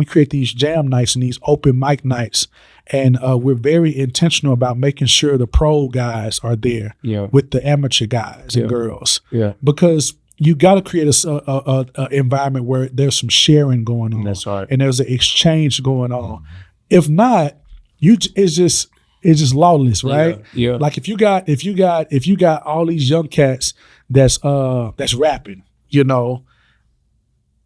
create these jam nights and these open mic nights, and we're very intentional about making sure the pro guys are there with the amateur guys and girls, because you got to create a environment where there's some sharing going on. That's right. And there's an exchange going on. If not, it's just lawless, right? Yeah. Like if you got all these young cats that's rapping,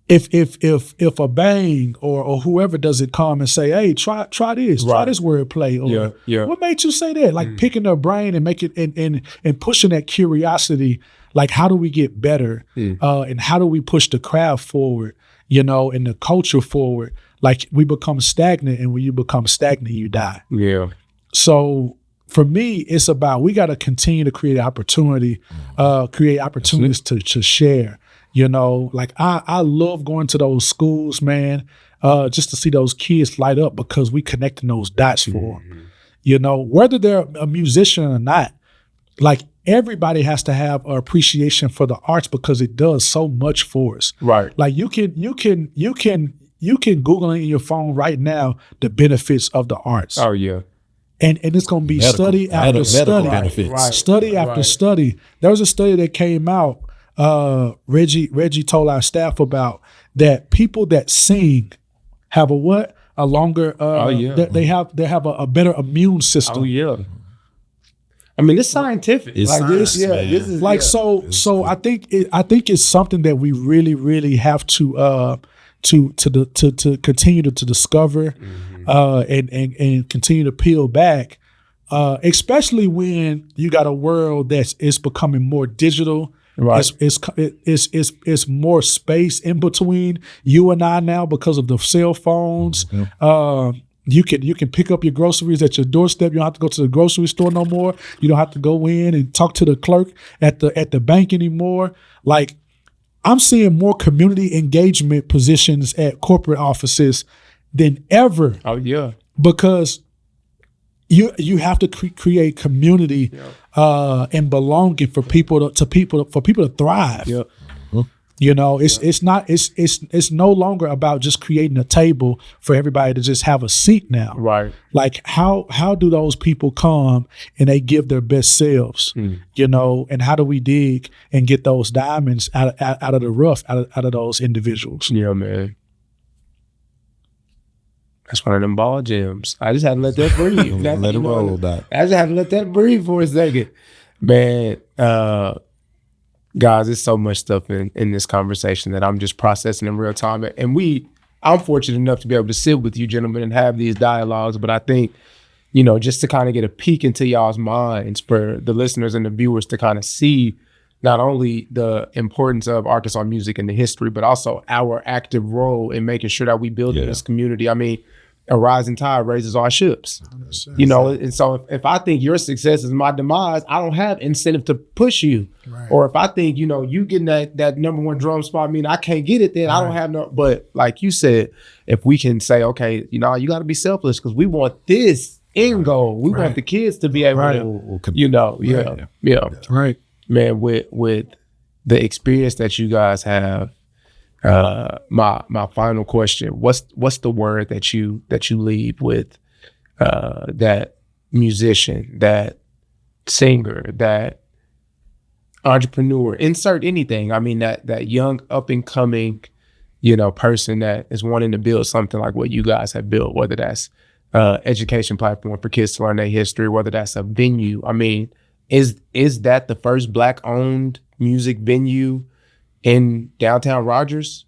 if a Bang or whoever doesn't come and say, hey, try this wordplay, or what made you say that? Like picking their brain and making and pushing that curiosity. Like, how do we get better? And how do we push the craft forward, and the culture forward? Like, we become stagnant, and when you become stagnant, you die. Yeah. So for me, it's about, we got to continue to create opportunities to share. Like I love going to those schools, man, just to see those kids light up, because we connecting those dots for them. Whether they're a musician or not, like, everybody has to have an appreciation for the arts, because it does so much for us. Right. Like you can Google in your phone right now the benefits of the arts. Oh yeah. And it's going to be study after study. Study after study. There was a study that came out, Reggie told our staff about, that people that sing have a longer they have a better immune system. Oh yeah. I mean, it's scientific. It's like science, this, man. This is like so. I think it's something that we really, really have to continue to discover, and continue to peel back, especially when you got a world is becoming more digital. Right. It's more space in between you and I now because of the cell phones. Mm-hmm. You can pick up your groceries at your doorstep. You don't have to go to the grocery store no more. You don't have to go in and talk to the clerk at the bank anymore. Like, I'm seeing more community engagement positions at corporate offices than ever. Oh yeah, because you have to create community and belonging for people to thrive. Yeah. It's no longer about just creating a table for everybody to just have a seat now. Right. Like how do those people come and they give their best selves, and how do we dig and get those diamonds out of the rough, out of those individuals? Yeah, man. That's one of them ball gems. I just had to let that breathe. Let it roll, Doc. I just had to let that breathe for a second. Man, guys, there's so much stuff in this conversation that I'm just processing in real time. And I'm fortunate enough to be able to sit with you gentlemen and have these dialogues. But I think, just to kind of get a peek into y'all's minds for the listeners and the viewers to kind of see not only the importance of Arkansas music and the history, but also our active role in making sure that we build in this community. I mean, a rising tide raises all ships, and so if I think your success is my demise, I don't have incentive to push you. Right. Or if I think, you getting that number one drum spot, I can't get it, then I don't have no, but like you said, if we can say, okay, you got to be selfless because we want this end goal. We want the kids to be able to, Right. Man, with the experience that you guys have, my final question, what's the word that you leave with that musician, that singer, that entrepreneur, insert anything. I mean, that young up and coming, person that is wanting to build something like what you guys have built, whether that's education platform for kids to learn their history, whether that's a venue. I mean, is that the first Black owned music venue in downtown Rogers?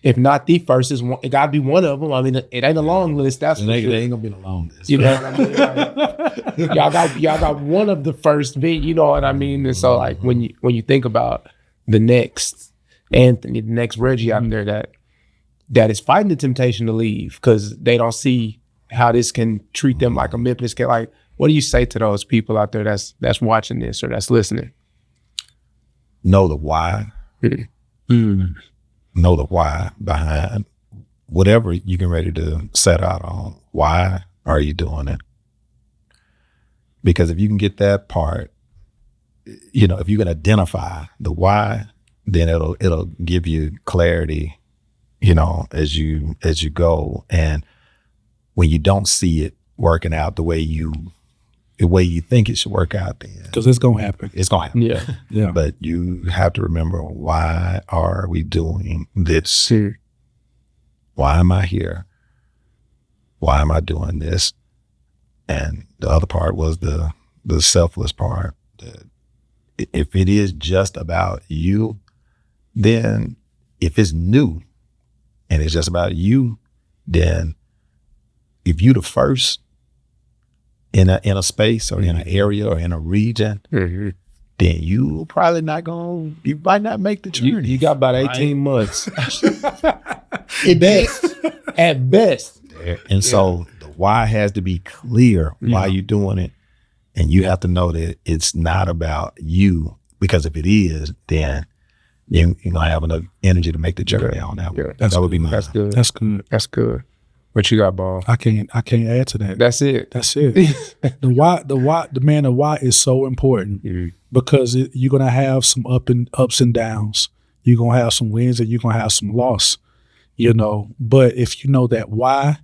If not the first, it gotta be one of them. I mean, it ain't a long list. That's it ain't gonna be the long list. You know what I mean? Like, y'all got one of the first venue. You know what I mean? And so, like, when you think about the next Anthony, the next Reggie out there that is fighting the temptation to leave because they don't see how this can treat them like a Memphis kid. Like, what do you say to those people out there that's watching this or that's listening? Know the why. Know the why behind whatever you're getting ready to set out on. Why are you doing it? Because if you can get that part, if you can identify the why, then it'll give you clarity, you know, as you go. And when you don't see it working out the way you think it should work out, then because it's gonna happen. It's gonna happen. Yeah. Yeah. But you have to remember, why are we doing this? Why am I here? Why am I doing this? And the other part was the selfless part. If it is just about you, then if it's new and it's just about you, then if you the first in a space or in an area or in a region, then you probably you might not make the journey. You got about 18 months. At best. And so the why has to be clear why you're doing it. And you have to know that it's not about you, because if it is, then you're going to have enough energy to make the journey on that one. That would be mine. That's good. That's good. That's good. What you got, Ball? I can't add to that. That's it. That's it. The why is so important because you're gonna have some ups and downs. You're gonna have some wins and you're gonna have some loss. You know, but if you know that why,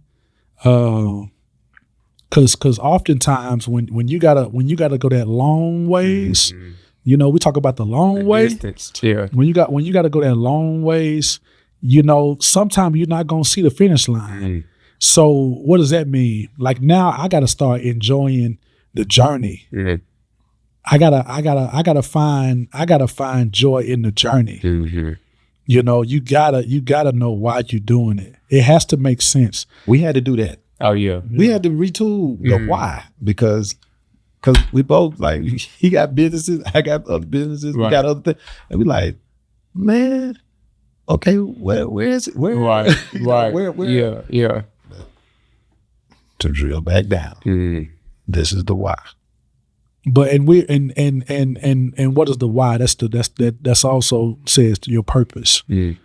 because oftentimes when you gotta go that long ways, you know, we talk about the long way. Distance. Yeah. When you gotta go that long ways, you know, sometimes you're not gonna see the finish line. So what does that mean? Like now I gotta start enjoying the journey. I gotta find joy in the journey. You know, you gotta know why you're doing it. It has to make sense. We had to do that. Oh yeah. We had to retool the why, because we both, like, he got businesses, I got other businesses, we got other things, and we like, man, okay, where is it? Where? Right. Where? Yeah. To drill back down. This is the why. But and what is the why? That's also says to your purpose. You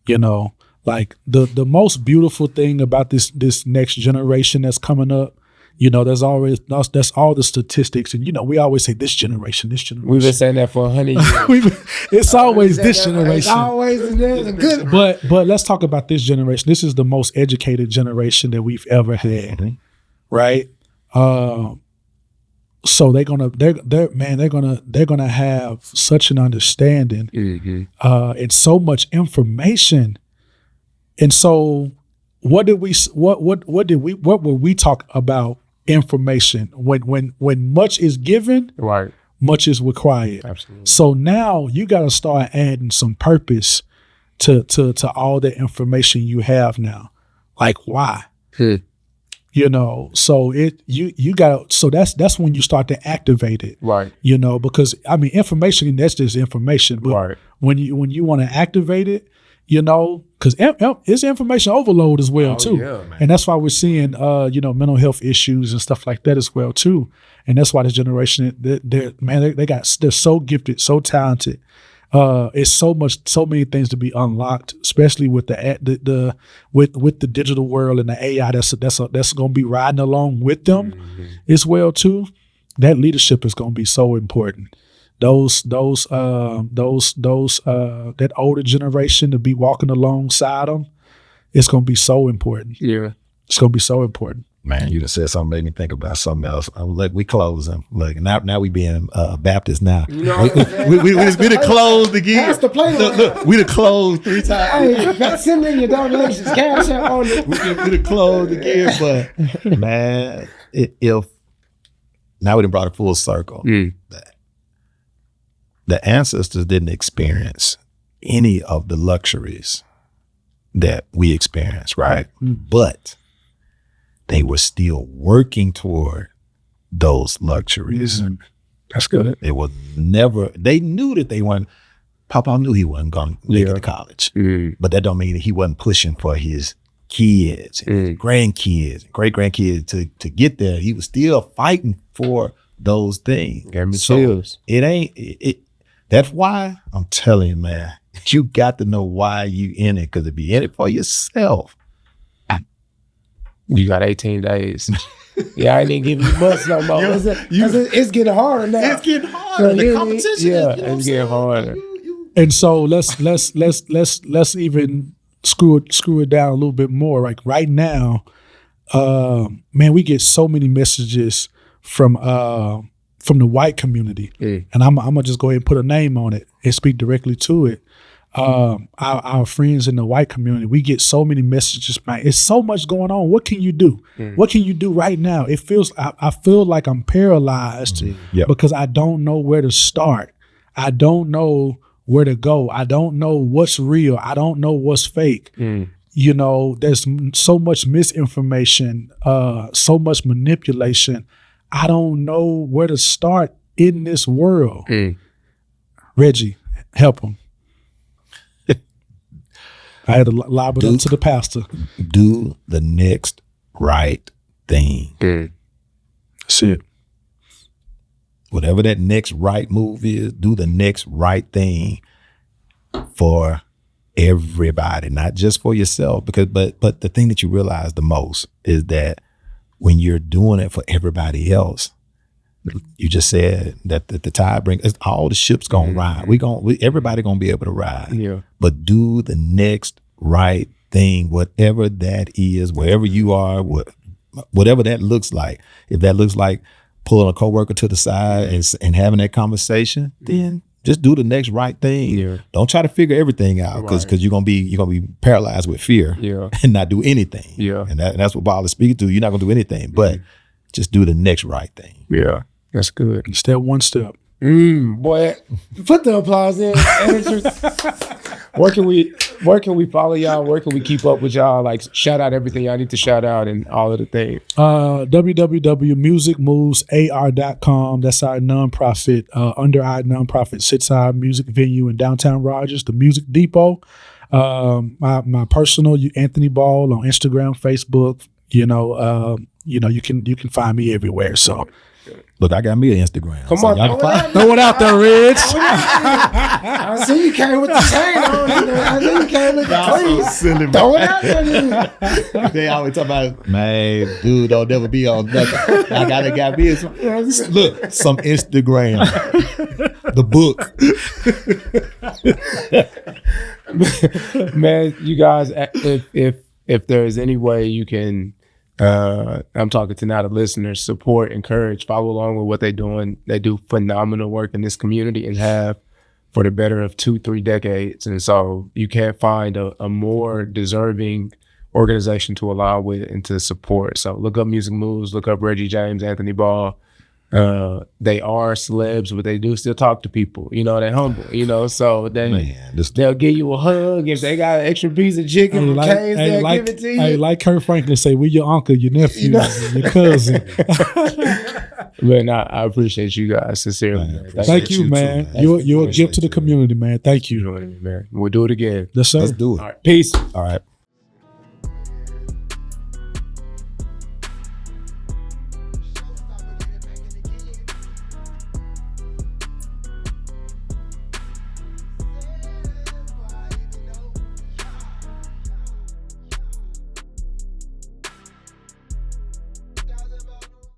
know, like the most beautiful thing about this next generation that's coming up, you know, that's all the statistics, and you know, we always say this generation. We've been saying that for 100 years. It's always this generation. It's always good. But let's talk about this generation. This is the most educated generation that we've ever had, right? So they're gonna have such an understanding and so much information. And so what would we talk about information when much is given, Right. much is required. Absolutely. So now you got to start adding some purpose to all the information you have now. Like why? You know, so you got, so that's when you start to activate it. Right. You know, because I mean, information, that's just information. But when you want to activate it, you know, because it's information overload as well too. Yeah, man. And that's why we're seeing, you know, mental health issues and stuff like that as well too. And that's why this generation, they're so gifted, so talented. It's so many things to be unlocked, especially with with the digital world and the AI that's going to be riding along with them as well too. That leadership is going to be so important. That older generation to be walking alongside them, it's going to be so important. Yeah, it's going to be so important. Man, you just said something, made me think about something else. Look, we closing. Look, now we being Baptist now. You know, we done closed again. That's the play. Look, we done closed 3 times. Hey, send in your donations, cash out on it. We done closed again, but man, if now we done brought it full circle. The ancestors didn't experience any of the luxuries that we experience, right? But they were still working toward those luxuries. That's good. It was never, they knew that they weren't, Papa knew he wasn't going to make it to college. But that don't mean that he wasn't pushing for his kids, and grandkids, great-grandkids to get there. He was still fighting for those things. So That's why I'm telling you, man, you got to know why you in it, because if you're in it for yourself, you got 18 days. Yeah, I ain't giving you much no more. It's getting harder now. It's getting harder. The competition it's getting harder. And so let's even screw it down a little bit more. Like right now, man, we get so many messages from the white community, and I'm gonna just go ahead and put a name on it and speak directly to it. Our friends in the white community, we get so many messages, man. It's so much going on. What can you do? What can you do right now? It feels, I feel like I'm paralyzed because I don't know where to start. I don't know where to go. I don't know what's real. I don't know what's fake. You know, there's so much misinformation, so much manipulation. I don't know where to start in this world. Reggie, help him. I had to lob it up to the pastor. Do the next right thing. That's it. Whatever that next right move is, do the next right thing for everybody, not just for yourself. But the thing that you realize the most is that when you're doing it for everybody else, you just said that the tide brings all the ships gonna ride. Everybody gonna be able to ride. Yeah. But do the next right thing, whatever that is, wherever you are, whatever that looks like. If that looks like pulling a coworker to the side and having that conversation, then just do the next right thing. Yeah. Don't try to figure everything out because you're gonna be paralyzed with fear and not do anything. Yeah. And that's what Paul is speaking to. You're not gonna do anything, but just do the next right thing. Yeah. That's good. Step one step. Boy, put the applause in. Where can we follow y'all? Where can we keep up with y'all? Like shout out everything y'all need to shout out and all of the things. www.musicmovesar.com. That's our nonprofit. Under our nonprofit sits our music venue in downtown Rogers, the Music Depot. My personal Anthony Ball on Instagram, Facebook. You can find me everywhere. So. Look, I got me an Instagram. Come on, throw it out there, Reg. I see you came with the chain on. I see you came with the clean. Throw it out there. They always talk about, man, dude, don't never be on nothing. I got me some Instagram. The book. Man, you guys, if there is any way you can, I'm talking to now the listeners, support, encourage, follow along with what they're doing. They do phenomenal work in this community and have for the better of 2-3 decades. And so you can't find a more deserving organization to align with and to support. So look up Music Moves, look up Reggie James, Anthony Ball. They are celebs, but they do still talk to people. They're humble. So they'll give you a hug if they got an extra piece of chicken from Cane's. They'll give it to you. Hey, like Kurt Franklin say, we your uncle, your nephew, your cousin. Man, I appreciate you guys sincerely. Man. Thank you, man. You're a gift to the community, man. Thank you. You know what I mean, man. We'll do it again. Yes, sir. Let's do it. All right, peace. All right.